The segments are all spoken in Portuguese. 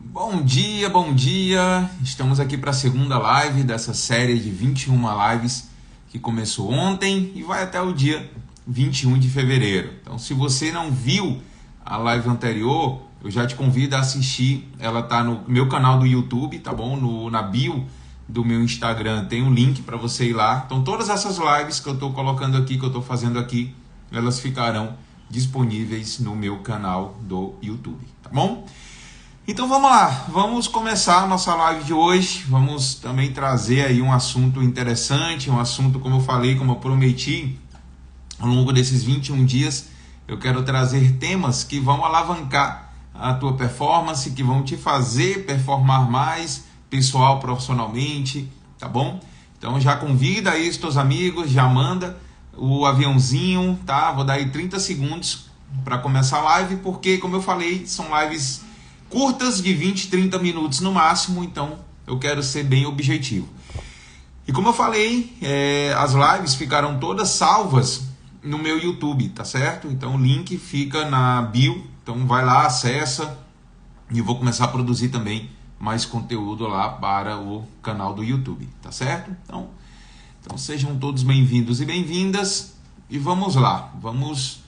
Bom dia, bom dia! Estamos aqui para a segunda live dessa série de 21 lives que começou ontem e vai até o dia 21 de fevereiro. Então, se você não viu a live anterior, eu já te convido a assistir. Ela está no meu canal do YouTube, tá bom? Na bio do meu Instagram tem um link para você ir lá. Então, todas essas lives que eu estou colocando aqui, que eu estou fazendo aqui, elas ficarão disponíveis no meu canal do YouTube, tá bom? Então vamos lá, vamos começar a nossa live de hoje. Vamos também trazer aí um assunto interessante, um assunto, como eu falei, como eu prometi, ao longo desses 21 dias, eu quero trazer temas que vão alavancar a tua performance, que vão te fazer performar mais, pessoal, profissionalmente, tá bom? Então já convida aí os teus amigos, já manda o aviãozinho, tá? Vou dar aí 30 segundos para começar a live, porque, como eu falei, são lives curtas de 20, 30 minutos no máximo, então eu quero ser bem objetivo. E como eu falei, as lives ficaram todas salvas no meu YouTube, tá certo? Então o link fica na bio, então vai lá, acessa, e eu vou começar a produzir também mais conteúdo lá para o canal do YouTube, tá certo? Então sejam todos bem-vindos e bem-vindas, e vamos lá, vamos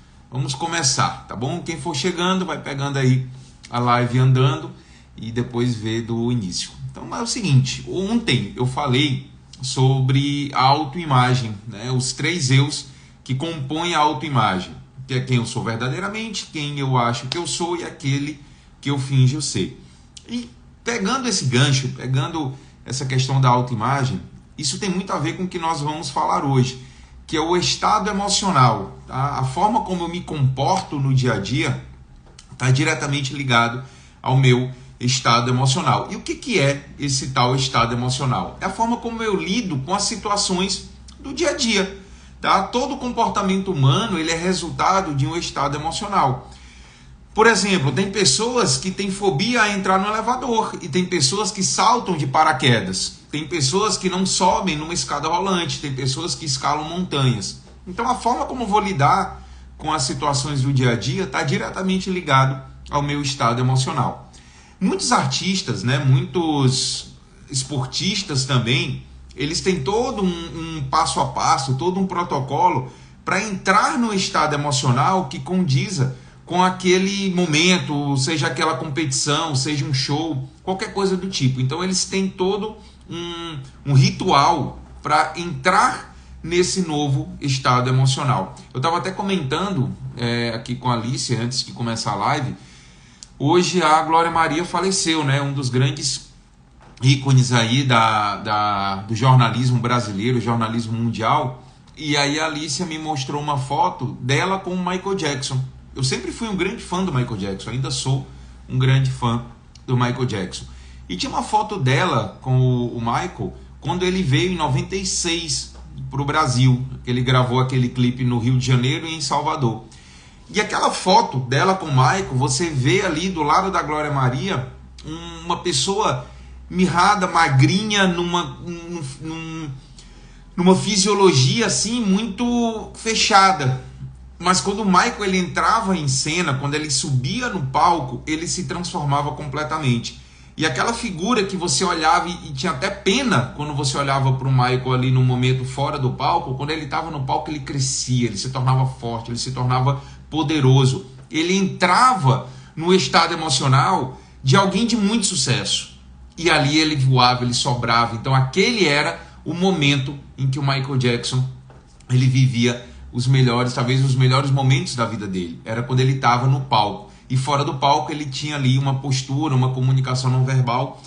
começar, tá bom? Quem for chegando vai pegando aí a live andando e depois ver do início. Então é o seguinte, ontem eu falei sobre a autoimagem, né? Os 3 eus que compõem a autoimagem, que é quem eu sou verdadeiramente, quem eu acho que eu sou e aquele que eu finjo ser. E pegando esse gancho, pegando essa questão da autoimagem, isso tem muito a ver com o que nós vamos falar hoje, que é o estado emocional, tá? A forma como eu me comporto no dia a dia está diretamente ligado ao meu estado emocional. E o que é esse tal estado emocional? É a forma como eu lido com as situações do dia a dia. Tá? Todo comportamento humano ele é resultado de um estado emocional. Por exemplo, tem pessoas que têm fobia a entrar no elevador e tem pessoas que saltam de paraquedas. Tem pessoas que não sobem numa escada rolante, tem pessoas que escalam montanhas. Então a forma como eu vou lidar com as situações do dia a dia está diretamente ligado ao meu estado emocional. Muitos artistas, né, muitos esportistas também, eles têm todo um passo a passo, todo um protocolo para entrar no estado emocional que condiza com aquele momento, seja aquela competição, seja um show, qualquer coisa do tipo. Então eles têm todo um ritual para entrar nesse novo estado emocional. Eu estava até comentando aqui com a Alice, antes de começar a live, hoje a Glória Maria faleceu, né? Um dos grandes ícones aí do jornalismo brasileiro, jornalismo mundial, e aí a Alice me mostrou uma foto dela com o Michael Jackson. Eu sempre fui um grande fã do Michael Jackson, ainda sou um grande fã do Michael Jackson. E tinha uma foto dela com o Michael quando ele veio em 96 para o Brasil. Ele gravou aquele clipe no Rio de Janeiro e em Salvador. E aquela foto dela com o Michael, você vê ali do lado da Glória Maria uma pessoa mirrada, magrinha, numa fisiologia assim muito fechada. Mas quando o Michael ele entrava em cena, quando ele subia no palco, ele se transformava completamente. E aquela figura que você olhava e tinha até pena quando você olhava para o Michael ali no momento fora do palco, quando ele estava no palco ele crescia, ele se tornava forte, ele se tornava poderoso. Ele entrava no estado emocional de alguém de muito sucesso. E ali ele voava, ele sobrava. Então aquele era o momento em que o Michael Jackson ele vivia os melhores, talvez os melhores momentos da vida dele. Era quando ele estava no palco. E fora do palco ele tinha ali uma postura, uma comunicação não verbal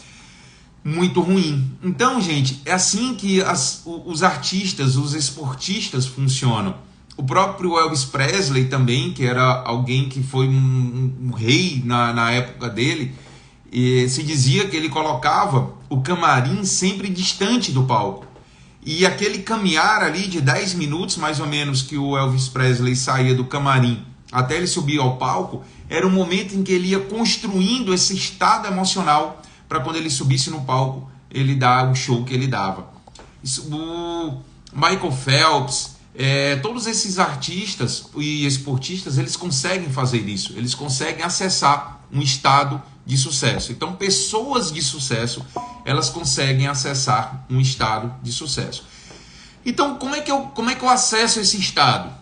muito ruim. Então, gente, é assim que os artistas, os esportistas funcionam. O próprio Elvis Presley também, que era alguém que foi um rei na época dele, e se dizia que ele colocava o camarim sempre distante do palco. E aquele caminhar ali de 10 minutos, mais ou menos, que o Elvis Presley saía do camarim até ele subir ao palco, era um momento em que ele ia construindo esse estado emocional para quando ele subisse no palco, ele dar o show que ele dava. O Michael Phelps, todos esses artistas e esportistas, eles conseguem fazer isso, eles conseguem acessar um estado de sucesso. Então, pessoas de sucesso, elas conseguem acessar um estado de sucesso. Então, como é que eu acesso esse estado?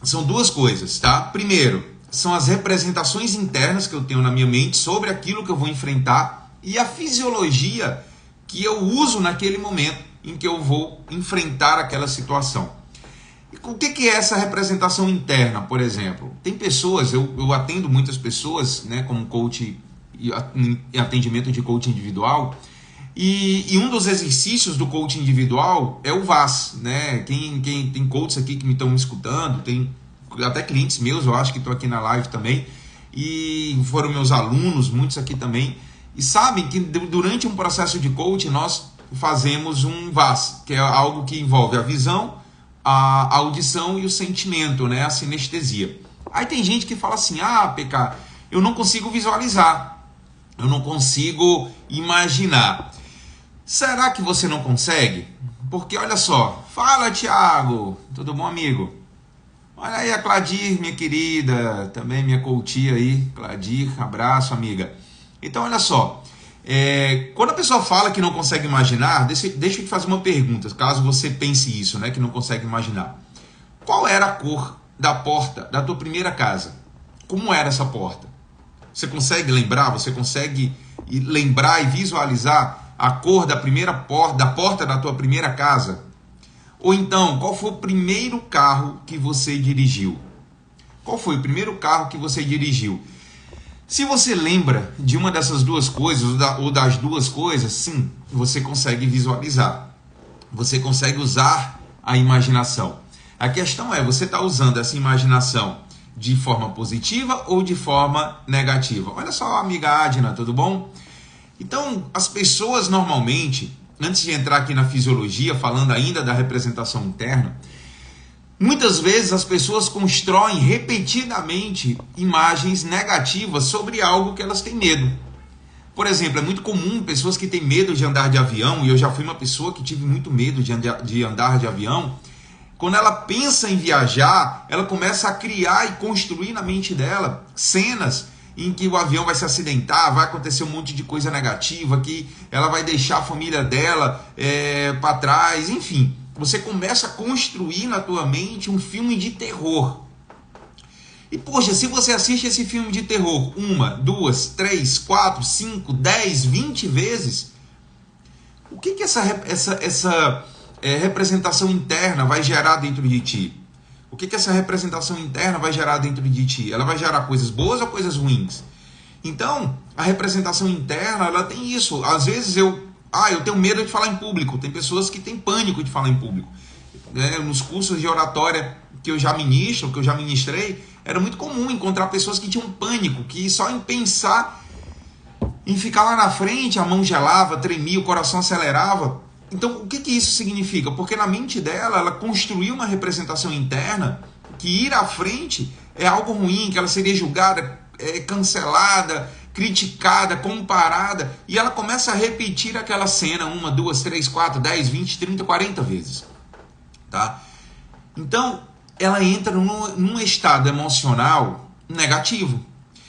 São duas coisas, tá? Primeiro, são as representações internas que eu tenho na minha mente sobre aquilo que eu vou enfrentar e a fisiologia que eu uso naquele momento em que eu vou enfrentar aquela situação. E o que é essa representação interna, por exemplo? Tem pessoas, eu atendo muitas pessoas, né, como coach em atendimento de coaching individual, e um dos exercícios do coaching individual é o VAS, né? Quem tem coaches aqui que me estão escutando, tem até clientes meus, eu acho que estão aqui na live também, e foram meus alunos, muitos aqui também, e sabem que durante um processo de coaching nós fazemos um VAS, que é algo que envolve a visão, a audição e o sentimento, né? A sinestesia. Aí tem gente que fala assim, PK, eu não consigo visualizar, eu não consigo imaginar. Será que você não consegue? Porque olha só, fala Thiago, tudo bom, amigo? Olha aí a Cladir, minha querida, também minha coach aí, Cladir, abraço, amiga. Então olha só, quando a pessoa fala que não consegue imaginar, deixa eu te fazer uma pergunta, caso você pense isso, né, que não consegue imaginar. Qual era a cor da porta da tua primeira casa? Como era essa porta? Você consegue lembrar? Você consegue lembrar e visualizar a cor da primeira porta da tua primeira casa? Ou então, qual foi o primeiro carro que você dirigiu? Qual foi o primeiro carro que você dirigiu? Se você lembra de uma dessas duas coisas, ou das duas coisas, sim, você consegue visualizar. Você consegue usar a imaginação. A questão é, você está usando essa imaginação de forma positiva ou de forma negativa? Olha só, amiga Adna, tudo bom? Então, as pessoas normalmente, antes de entrar aqui na fisiologia, falando ainda da representação interna, muitas vezes as pessoas constroem repetidamente imagens negativas sobre algo que elas têm medo. Por exemplo, é muito comum pessoas que têm medo de andar de avião, e eu já fui uma pessoa que tive muito medo de andar de avião. Quando ela pensa em viajar, ela começa a criar e construir na mente dela cenas em que o avião vai se acidentar, vai acontecer um monte de coisa negativa, que ela vai deixar a família dela para trás, enfim. Você começa a construir na tua mente um filme de terror. E poxa, se você assiste esse filme de terror 1, 2, 3, 4, 5, 10, 20 vezes, o que essa representação interna vai gerar dentro de ti? O que essa representação interna vai gerar dentro de ti? Ela vai gerar coisas boas ou coisas ruins? Então, a representação interna, ela tem isso. Às vezes eu tenho medo de falar em público. Tem pessoas que têm pânico de falar em público. Nos cursos de oratória que eu já ministro, que eu já ministrei, era muito comum encontrar pessoas que tinham pânico, que só em pensar em ficar lá na frente, a mão gelava, tremia, o coração acelerava. Então, o que isso significa? Porque na mente dela, ela construiu uma representação interna que ir à frente é algo ruim, que ela seria julgada, cancelada, criticada, comparada, e ela começa a repetir aquela cena 1, 2, 3, 4, 10, 20, 30, 40 vezes. Tá? Então, ela entra num estado emocional negativo.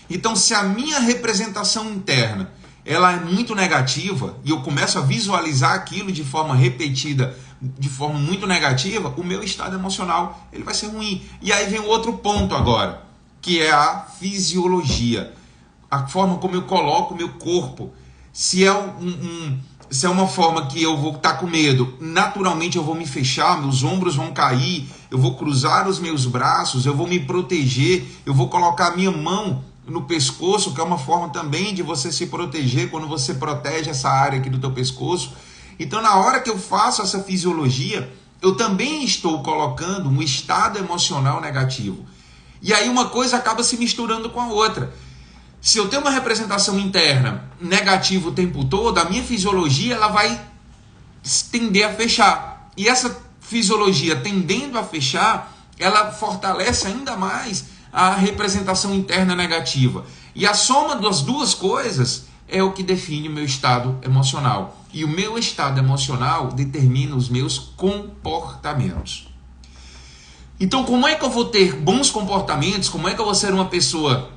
Então, se a minha representação interna ela é muito negativa e eu começo a visualizar aquilo de forma repetida, de forma muito negativa, o meu estado emocional ele vai ser ruim. E aí vem o outro ponto agora, que é a fisiologia. A forma como eu coloco o meu corpo. Se é uma forma que eu vou estar com medo, naturalmente eu vou me fechar, meus ombros vão cair, eu vou cruzar os meus braços, eu vou me proteger, eu vou colocar a minha mão no pescoço, que é uma forma também de você se proteger quando você protege essa área aqui do teu pescoço. Então, na hora que eu faço essa fisiologia, eu também estou colocando um estado emocional negativo. E aí uma coisa acaba se misturando com a outra. Se eu tenho uma representação interna negativa o tempo todo, a minha fisiologia ela vai tender a fechar. E essa fisiologia tendendo a fechar, ela fortalece ainda mais a representação interna negativa. E a soma das duas coisas é o que define o meu estado emocional. E o meu estado emocional determina os meus comportamentos. Então, como é que eu vou ter bons comportamentos? Como é que eu vou ser uma pessoa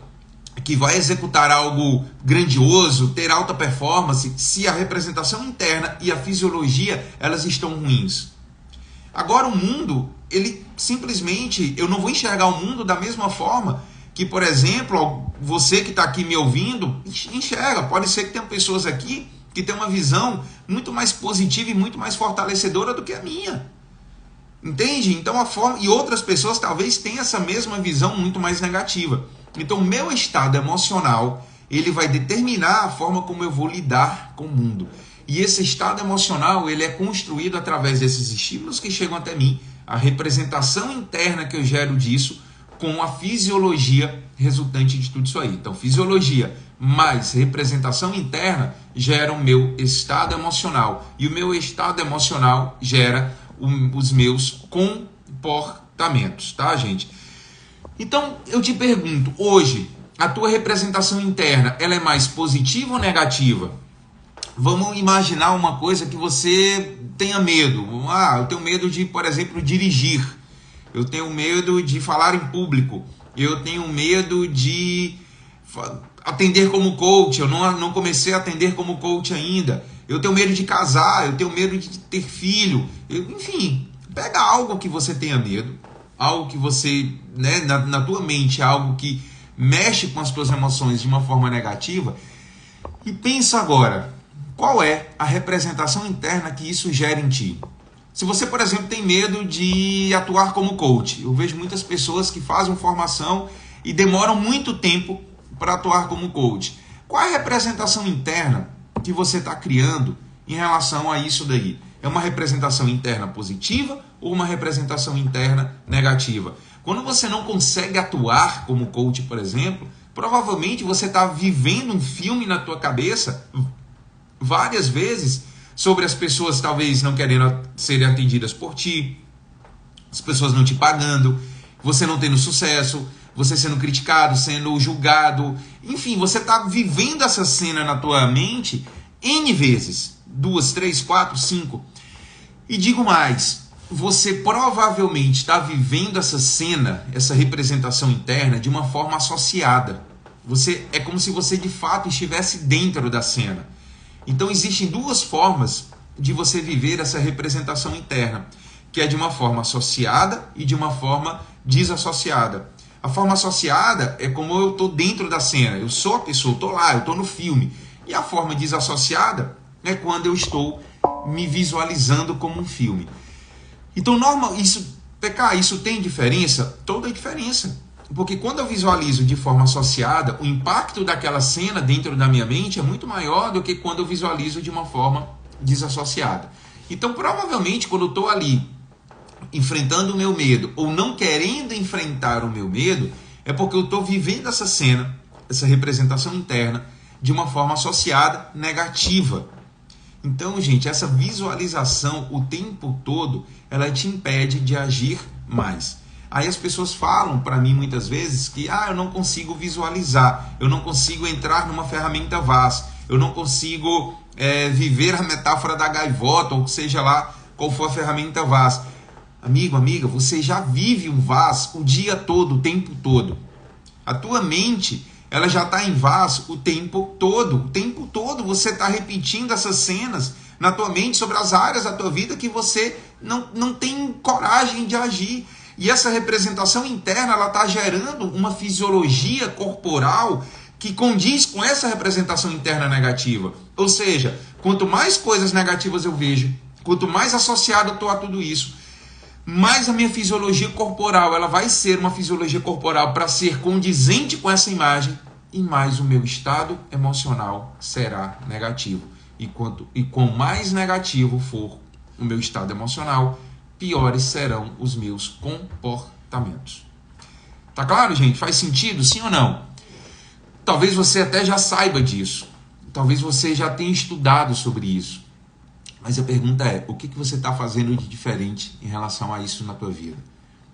que vai executar algo grandioso, ter alta performance, se a representação interna e a fisiologia elas estão ruins. Agora o mundo, ele simplesmente, eu não vou enxergar o mundo da mesma forma que, por exemplo, você que está aqui me ouvindo, enxerga. Pode ser que tenha pessoas aqui que tem uma visão muito mais positiva e muito mais fortalecedora do que a minha. Entende? Então a forma, e outras pessoas talvez tenham essa mesma visão muito mais negativa. Então o meu estado emocional, ele vai determinar a forma como eu vou lidar com o mundo. E esse estado emocional, ele é construído através desses estímulos que chegam até mim, a representação interna que eu gero disso, com a fisiologia resultante de tudo isso aí. Então fisiologia mais representação interna gera o meu estado emocional. E o meu estado emocional gera os meus comportamentos, tá, gente? Então, eu te pergunto, hoje, a tua representação interna, ela é mais positiva ou negativa? Vamos imaginar uma coisa que você tenha medo. Eu tenho medo de, por exemplo, dirigir. Eu tenho medo de falar em público. Eu tenho medo de atender como coach. Eu não comecei a atender como coach ainda. Eu tenho medo de casar, eu tenho medo de ter filho. Enfim, pega algo que você tenha medo, algo que você, né, na tua mente, algo que mexe com as tuas emoções de uma forma negativa, e pensa agora, qual é a representação interna que isso gera em ti? Se você, por exemplo, tem medo de atuar como coach, eu vejo muitas pessoas que fazem formação e demoram muito tempo para atuar como coach. Qual é a representação interna que você está criando em relação a isso daí? É uma representação interna positiva ou uma representação interna negativa? Quando você não consegue atuar como coach, por exemplo, provavelmente você está vivendo um filme na tua cabeça várias vezes sobre as pessoas talvez não querendo serem atendidas por ti, as pessoas não te pagando, você não tendo sucesso, você sendo criticado, sendo julgado, enfim, você está vivendo essa cena na tua mente N vezes, 2, 3, 4, 5. E digo mais, você provavelmente está vivendo essa cena, essa representação interna de uma forma associada. É como se você de fato estivesse dentro da cena. Então existem duas formas de você viver essa representação interna, que é de uma forma associada e de uma forma desassociada. A forma associada é como eu estou dentro da cena, eu sou a pessoa, estou lá, eu estou no filme. E a forma desassociada é quando eu estou me visualizando como um filme. Então, isso tem diferença? Toda a diferença. Porque quando eu visualizo de forma associada, o impacto daquela cena dentro da minha mente é muito maior do que quando eu visualizo de uma forma desassociada. Então, provavelmente, quando eu estou ali enfrentando o meu medo ou não querendo enfrentar o meu medo, é porque eu estou vivendo essa cena, essa representação interna, de uma forma associada negativa. Então, gente, essa visualização o tempo todo, ela te impede de agir mais. Aí as pessoas falam para mim muitas vezes que eu não consigo visualizar, eu não consigo entrar numa ferramenta VAS, eu não consigo viver a metáfora da gaivota, ou seja lá qual for a ferramenta VAS. Amigo, amiga, você já vive um VAS o dia todo, o tempo todo. A tua mente, ela já está em VAS o tempo todo. O tempo todo você está repetindo essas cenas na tua mente sobre as áreas da tua vida que você não tem coragem de agir. E essa representação interna, ela está gerando uma fisiologia corporal que condiz com essa representação interna negativa. Ou seja, quanto mais coisas negativas eu vejo, quanto mais associado eu estou a tudo isso, mais a minha fisiologia corporal, ela vai ser uma fisiologia corporal para ser condizente com essa imagem, e mais o meu estado emocional será negativo. E quanto mais negativo for o meu estado emocional, piores serão os meus comportamentos. Tá claro, gente? Faz sentido, sim ou não? Talvez você até já saiba disso. Talvez você já tenha estudado sobre isso. Mas a pergunta é, o que você está fazendo de diferente em relação a isso na tua vida?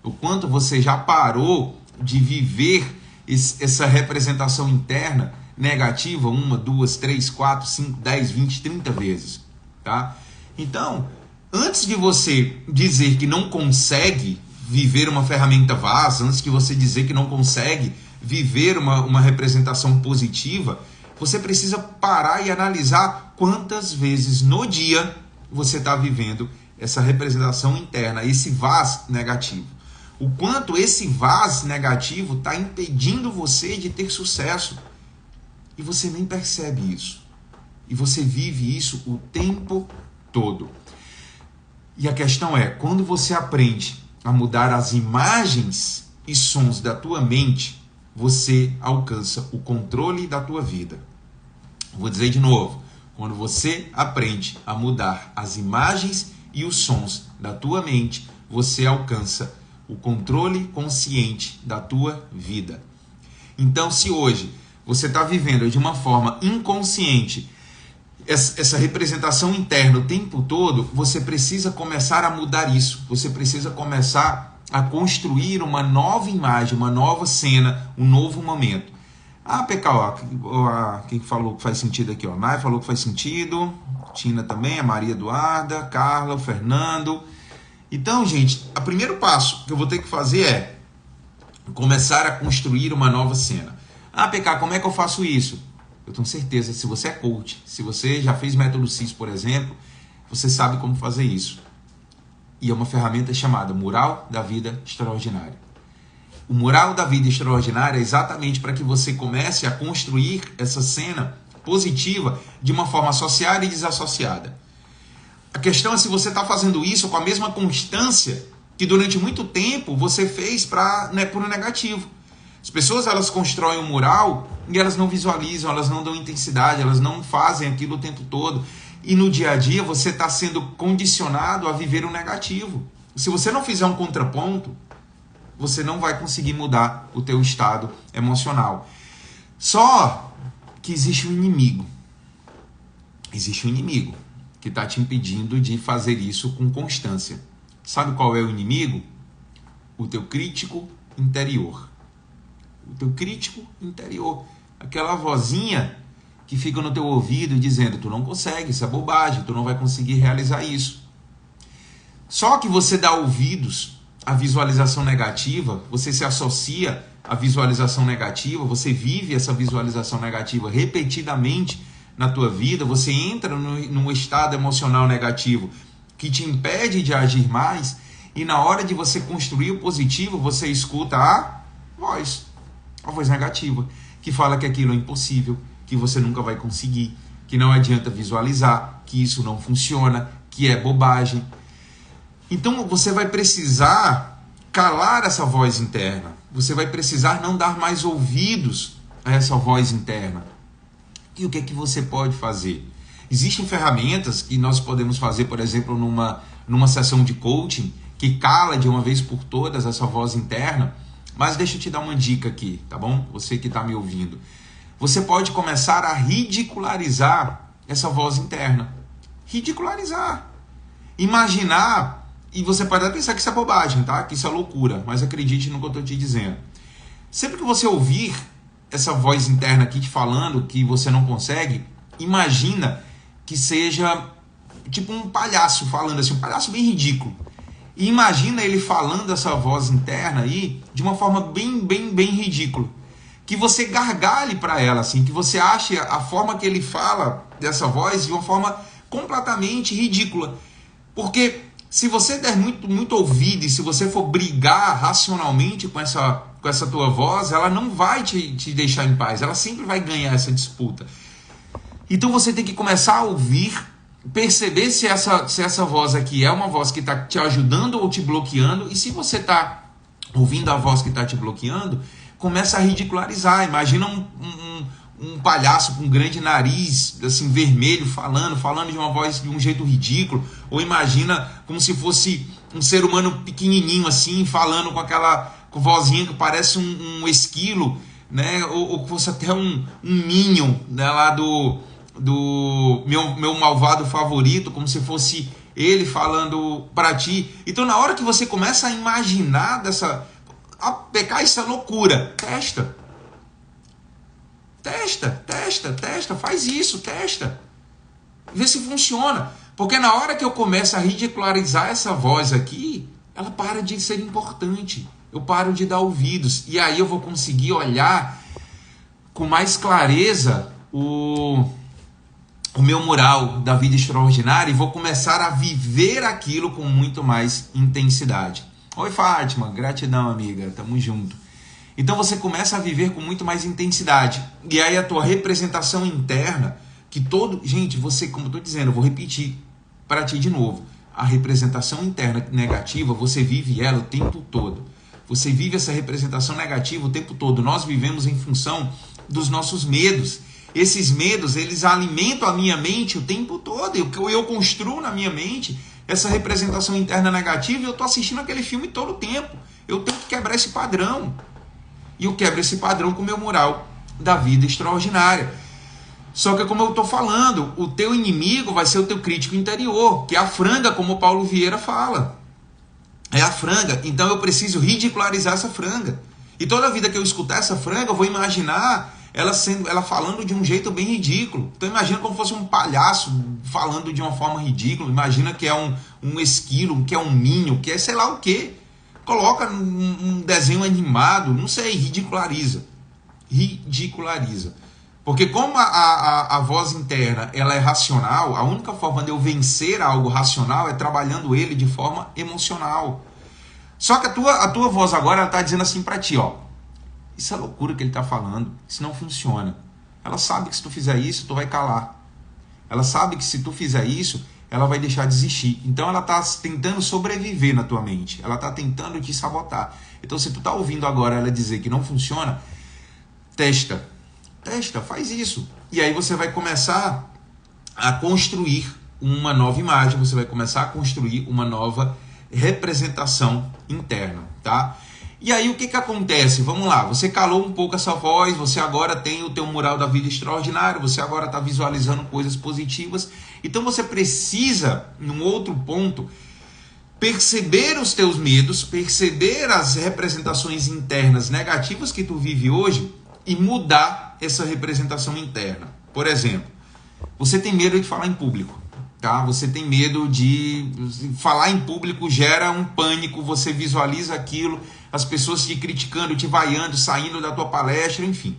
O quanto você já parou de viver essa representação interna negativa 1, 2, 3, 4, 5, 10, 20, 30 vezes. Tá? Então, antes de você dizer que não consegue viver uma ferramenta VAS, antes de você dizer que não consegue viver uma representação positiva, você precisa parar e analisar quantas vezes no dia você está vivendo essa representação interna, esse vaz negativo. O quanto esse vaz negativo está impedindo você de ter sucesso. E você nem percebe isso. E você vive isso o tempo todo. E a questão é, quando você aprende a mudar as imagens e sons da tua mente, você alcança o controle da tua vida. Vou dizer de novo. Quando você aprende a mudar as imagens e os sons da tua mente, você alcança o controle consciente da tua vida. Então, se hoje você está vivendo de uma forma inconsciente essa representação interna o tempo todo, você precisa começar a mudar isso. Você precisa começar a construir uma nova imagem, uma nova cena, um novo momento. PK, quem falou que faz sentido aqui? Nai falou que faz sentido, Tina também, a Maria Eduarda, Carla, o Fernando. Então, gente, o primeiro passo que eu vou ter que fazer é começar a construir uma nova cena. PK, como é que eu faço isso? Eu tenho certeza, se você é coach, se você já fez método CIS, por exemplo, você sabe como fazer isso. E é uma ferramenta chamada Mural da Vida Extraordinária. O Mural da Vida Extraordinária é exatamente para que você comece a construir essa cena positiva de uma forma associada e desassociada. A questão é se você está fazendo isso com a mesma constância que durante muito tempo você fez para o negativo. As pessoas, elas constroem um mural e elas não visualizam, elas não dão intensidade, elas não fazem aquilo o tempo todo. E no dia a dia você está sendo condicionado a viver o negativo. Se você não fizer um contraponto, você não vai conseguir mudar o teu estado emocional. Só que existe um inimigo. Existe um inimigo que está te impedindo de fazer isso com constância. Sabe qual é o inimigo? O teu crítico interior. O teu crítico interior. Aquela vozinha que fica no teu ouvido dizendo: tu não consegue, isso é bobagem, tu não vai conseguir realizar isso. Só que você dá ouvidos à visualização negativa, você se associa à visualização negativa, você vive essa visualização negativa repetidamente na tua vida, você entra num estado emocional negativo que te impede de agir mais, e na hora de você construir o positivo, você escuta a voz negativa, que fala que aquilo é impossível, que você nunca vai conseguir, que não adianta visualizar, que isso não funciona, que é bobagem. Então você vai precisar calar essa voz interna, você vai precisar não dar mais ouvidos a essa voz interna. E o que é que você pode fazer? Existem ferramentas que nós podemos fazer, por exemplo, numa sessão de coaching, que cala de uma vez por todas essa voz interna. Mas deixa eu te dar uma dica aqui, tá bom? Você que está me ouvindo. Você pode começar a ridicularizar essa voz interna. Ridicularizar. Imaginar, e você pode até pensar que isso é bobagem, tá? Que isso é loucura, mas acredite no que eu estou te dizendo. Sempre que você ouvir essa voz interna aqui te falando que você não consegue, imagina que seja tipo um palhaço falando assim, um palhaço bem ridículo. E imagina ele falando essa voz interna aí de uma forma bem ridícula. Que você gargalhe para ela, assim, que você ache a forma que ele fala dessa voz de uma forma completamente ridícula. Porque se você der muito ouvido e se você for brigar racionalmente com essa tua voz, ela não vai te deixar em paz, ela sempre vai ganhar essa disputa. Então você tem que começar a ouvir, perceber se essa voz aqui é uma voz que está te ajudando ou te bloqueando, e se você está ouvindo a voz que está te bloqueando, começa a ridicularizar. Imagina um palhaço com um grande nariz, assim, vermelho, falando de uma voz de um jeito ridículo, ou imagina como se fosse um ser humano pequenininho assim, falando com aquela vozinha que parece um esquilo, né? Ou que fosse até um Minion, né? Lá do meu malvado favorito, como se fosse ele falando para ti. Então, na hora que você começa a imaginar pecar essa loucura, testa, faz isso, testa, vê se funciona. Porque na hora que eu começo a ridicularizar essa voz aqui, ela para de ser importante. eu paro de dar ouvidos. E aí eu vou conseguir olhar com mais clareza o meu mural da vida extraordinária e vou começar a viver aquilo com muito mais intensidade. Oi, Fátima, gratidão, amiga, tamo junto. Então você começa a viver com muito mais intensidade. E aí a tua representação interna, que todo... Gente, você, como eu tô dizendo, eu vou repetir para ti de novo. A representação interna negativa, você vive ela o tempo todo. Você vive essa representação negativa o tempo todo. Nós vivemos em função dos nossos medos. Esses medos, eles alimentam a minha mente o tempo todo. Eu construo na minha mente essa representação interna negativa e eu estou assistindo aquele filme todo o tempo. Eu tenho que quebrar esse padrão. E eu quebro esse padrão com o meu mural da vida extraordinária. Só que, como eu estou falando, o teu inimigo vai ser o teu crítico interior, que é a franga, como o Paulo Vieira fala. É a franga. Então eu preciso ridicularizar essa franga. E toda vida que eu escutar essa franga, eu vou imaginar ela falando de um jeito bem ridículo. Então imagina como fosse um palhaço falando de uma forma ridícula. Imagina que é um esquilo, que é um minho, que é sei lá o quê. Coloca um desenho animado, não sei, ridiculariza. Ridiculariza. Porque como a voz interna ela é racional, a única forma de eu vencer algo racional é trabalhando ele de forma emocional. Só que a tua voz agora está dizendo assim para ti, ó, isso é loucura que ele está falando, isso não funciona. Ela sabe que se tu fizer isso, tu vai calar. Ela sabe que se tu fizer isso, ela vai deixar de existir. Então ela está tentando sobreviver na tua mente, ela está tentando te sabotar. Então se tu está ouvindo agora ela dizer que não funciona, testa, faz isso. E aí você vai começar a construir uma nova imagem, você vai começar a construir uma nova representação interna, tá? E aí o que acontece? Vamos lá, você calou um pouco essa voz, você agora tem o teu mural da vida extraordinária, você agora está visualizando coisas positivas, então você precisa, num outro ponto, perceber os teus medos, perceber as representações internas negativas que tu vive hoje e mudar essa representação interna. Por exemplo, você tem medo de falar em público. Tá? Você tem medo de falar em público, gera um pânico, você visualiza aquilo, as pessoas te criticando, te vaiando, saindo da tua palestra, enfim.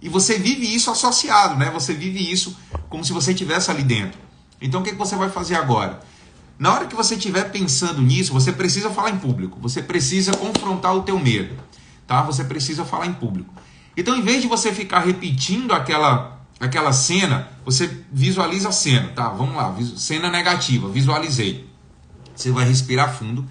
E você vive isso associado, né? Você vive isso como se você estivesse ali dentro. Então o que você vai fazer agora? Na hora que você estiver pensando nisso, você precisa falar em público, você precisa confrontar o teu medo, tá? Você precisa falar em público. Então, em vez de você ficar repetindo aquela cena, você visualiza a cena, tá? Vamos lá, cena negativa, visualizei. Você vai respirar fundo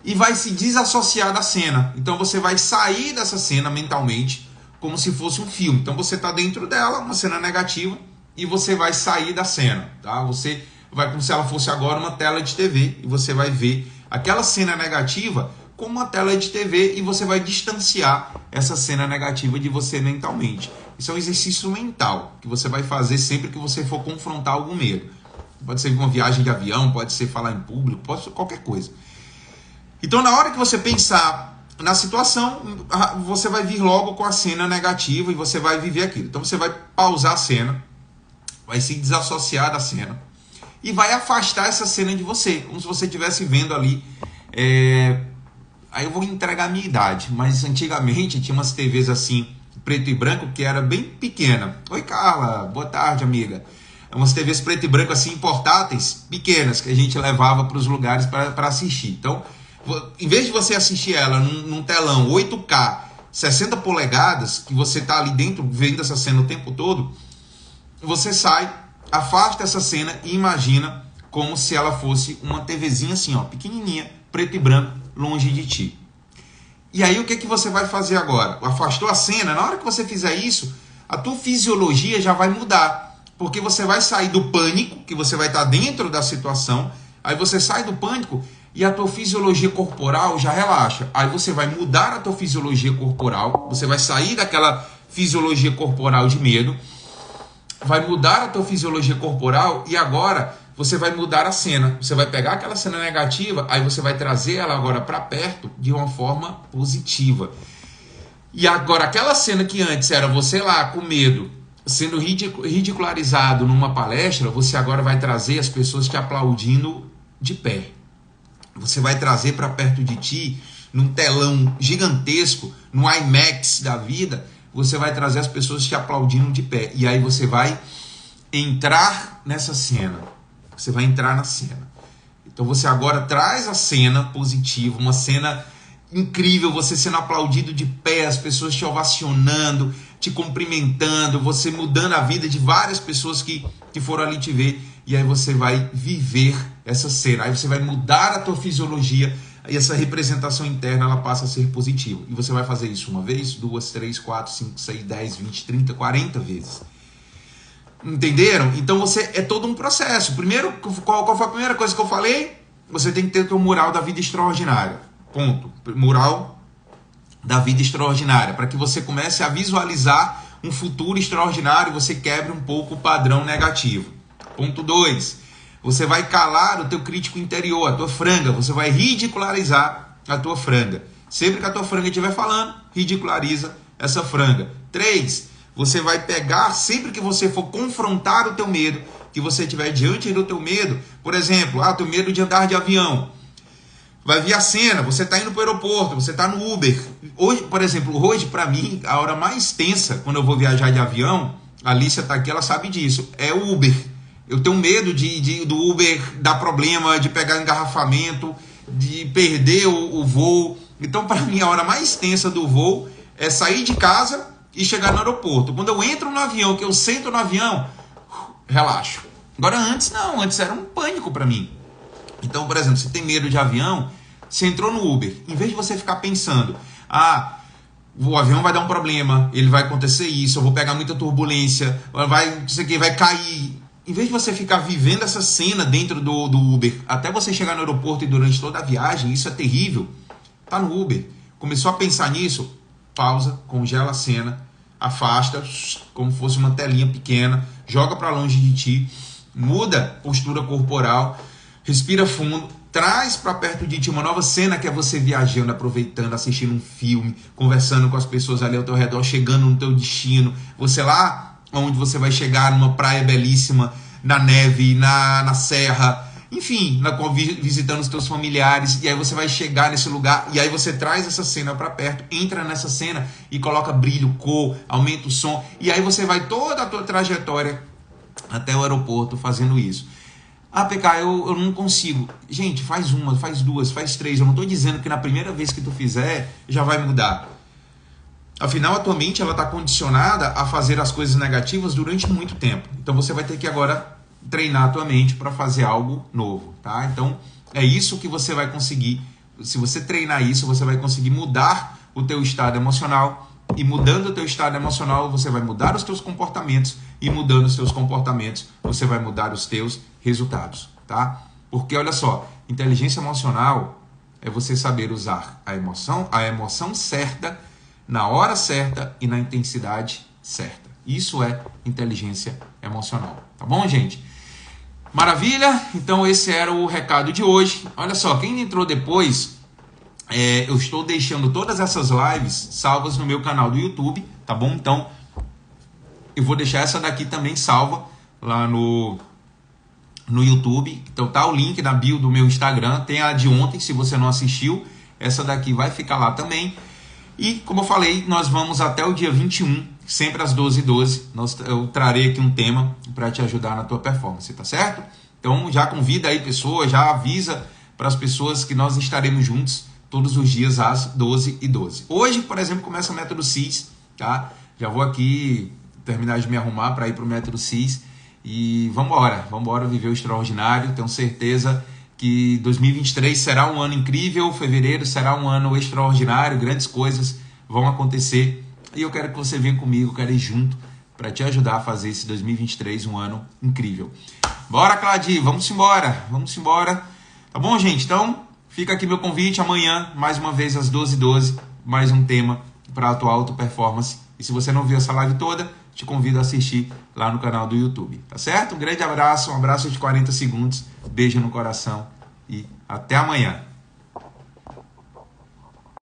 e vai se desassociar da cena. Então você vai sair dessa cena mentalmente como se fosse um filme. Então você está dentro dela, uma cena negativa, e você vai sair da cena, tá? Você vai como se ela fosse agora uma tela de TV e você vai ver aquela cena negativa como uma tela de TV e você vai distanciar essa cena negativa de você mentalmente. Isso é um exercício mental que você vai fazer sempre que você for confrontar algum medo. Pode ser uma viagem de avião, pode ser falar em público, pode ser qualquer coisa. Então, na hora que você pensar na situação, você vai vir logo com a cena negativa e você vai viver aquilo. Então, você vai pausar a cena, vai se desassociar da cena e vai afastar essa cena de você, como se você estivesse vendo ali... Aí eu vou entregar a minha idade, mas antigamente tinha umas TVs assim, preto e branco, que era bem pequena. Oi, Carla, boa tarde, amiga. Umas TVs preto e branco assim, portáteis, pequenas, que a gente levava para os lugares para assistir. Então, em vez de você assistir ela num telão 8K, 60 polegadas, que você está ali dentro vendo essa cena o tempo todo, você sai, afasta essa cena e imagina como se ela fosse uma TVzinha assim, ó, pequenininha, preto e branco, longe de ti. E aí o que você vai fazer agora? Afastou a cena, na hora que você fizer isso, a tua fisiologia já vai mudar, porque você vai sair do pânico, que você vai estar dentro da situação, aí você sai do pânico e a tua fisiologia corporal já relaxa. Aí você vai mudar a tua fisiologia corporal, você vai sair daquela fisiologia corporal de medo, vai mudar a tua fisiologia corporal e agora você vai mudar a cena. Você vai pegar aquela cena negativa, aí você vai trazer ela agora para perto de uma forma positiva. E agora aquela cena que antes era você lá com medo, sendo ridicularizado numa palestra, você agora vai trazer as pessoas te aplaudindo de pé. Você vai trazer para perto de ti num telão gigantesco, no IMAX da vida, você vai trazer as pessoas te aplaudindo de pé. E aí você vai entrar nessa cena. Você vai entrar na cena. Então você agora traz a cena positiva, uma cena incrível, você sendo aplaudido de pé, as pessoas te ovacionando, te cumprimentando, você mudando a vida de várias pessoas que foram ali te ver. E aí você vai viver essa cena. Aí você vai mudar a tua fisiologia e essa representação interna ela passa a ser positiva. E você vai fazer isso uma vez, 2, 3, 4, 5, 6, 10, 20, 30, 40 vezes. Entenderam? Então é todo um processo. Primeiro, qual foi a primeira coisa que eu falei? Você tem que ter o teu mural da vida extraordinária. Ponto. Mural da vida extraordinária. Para que você comece a visualizar um futuro extraordinário e você quebre um pouco o padrão negativo. Ponto 2. Você vai calar o teu crítico interior, a tua franga. Você vai ridicularizar a tua franga. Sempre que a tua franga estiver falando, ridiculariza essa franga. 3. Você vai pegar, sempre que você for confrontar o teu medo, que você estiver diante do teu medo, por exemplo, teu medo de andar de avião. Vai vir a cena, você está indo para o aeroporto, você está no Uber. Hoje, por exemplo, para mim, a hora mais tensa, quando eu vou viajar de avião, a Alicia está aqui, ela sabe disso, é o Uber. Eu tenho medo do Uber dar problema, de pegar engarrafamento, de perder o voo. Então, para mim, a hora mais tensa do voo é sair de casa e chegar no aeroporto. Quando eu entro no avião, que eu sento no avião, relaxo. Agora antes não, antes era um pânico para mim. Então, por exemplo, você tem medo de avião, você entrou no Uber, em vez de você ficar pensando, o avião vai dar um problema, ele vai acontecer isso, eu vou pegar muita turbulência, vai cair. Em vez de você ficar vivendo essa cena dentro do Uber, até você chegar no aeroporto e durante toda a viagem, isso é terrível, tá no Uber, começou a pensar nisso, pausa, congela a cena, afasta, como fosse uma telinha pequena, joga para longe de ti, muda a postura corporal, respira fundo, traz para perto de ti uma nova cena que é você viajando, aproveitando, assistindo um filme, conversando com as pessoas ali ao teu redor, chegando no teu destino, você lá onde você vai chegar numa praia belíssima, na neve, na serra, enfim, visitando os teus familiares, e aí você vai chegar nesse lugar, e aí você traz essa cena para perto, entra nessa cena e coloca brilho, cor, aumenta o som, e aí você vai toda a tua trajetória até o aeroporto fazendo isso. PK, eu não consigo. Gente, faz uma, faz duas, faz três. Eu não estou dizendo que na primeira vez que tu fizer, já vai mudar. Afinal, a tua mente está condicionada a fazer as coisas negativas durante muito tempo. Então você vai ter que agora treinar a tua mente para fazer algo novo, tá? Então é isso que você vai conseguir. Se você treinar isso, você vai conseguir mudar o teu estado emocional. E mudando o teu estado emocional, você vai mudar os teus comportamentos. E mudando os teus comportamentos, você vai mudar os teus resultados, tá? Porque olha só, inteligência emocional é você saber usar a emoção certa, na hora certa e na intensidade certa. Isso é inteligência emocional, tá bom, gente? Maravilha? Então esse era o recado de hoje. Olha só, quem entrou depois, eu estou deixando todas essas lives salvas no meu canal do YouTube, tá bom? Então eu vou deixar essa daqui também salva lá no YouTube. Então tá o link na bio do meu Instagram, tem a de ontem, se você não assistiu, essa daqui vai ficar lá também. E como eu falei, nós vamos até o dia 21, sempre às 12h12, eu trarei aqui um tema para te ajudar na tua performance, tá certo? Então já convida aí pessoas, já avisa para as pessoas que nós estaremos juntos todos os dias às 12h12. Hoje, por exemplo, começa o Método CIS, tá? Já vou aqui terminar de me arrumar para ir para o Método CIS e vamos embora viver o extraordinário. Tenho certeza que 2023 será um ano incrível, fevereiro será um ano extraordinário, grandes coisas vão acontecer e eu quero que você venha comigo, quero ir junto para te ajudar a fazer esse 2023 um ano incrível. Bora, Claudio, vamos embora, tá bom, gente? Então fica aqui meu convite, amanhã mais uma vez às 12h12, mais um tema para a tua auto performance. E se você não viu essa live toda, te convido a assistir lá no canal do YouTube, tá certo? Um grande abraço, um abraço de 40 segundos, beijo no coração e até amanhã.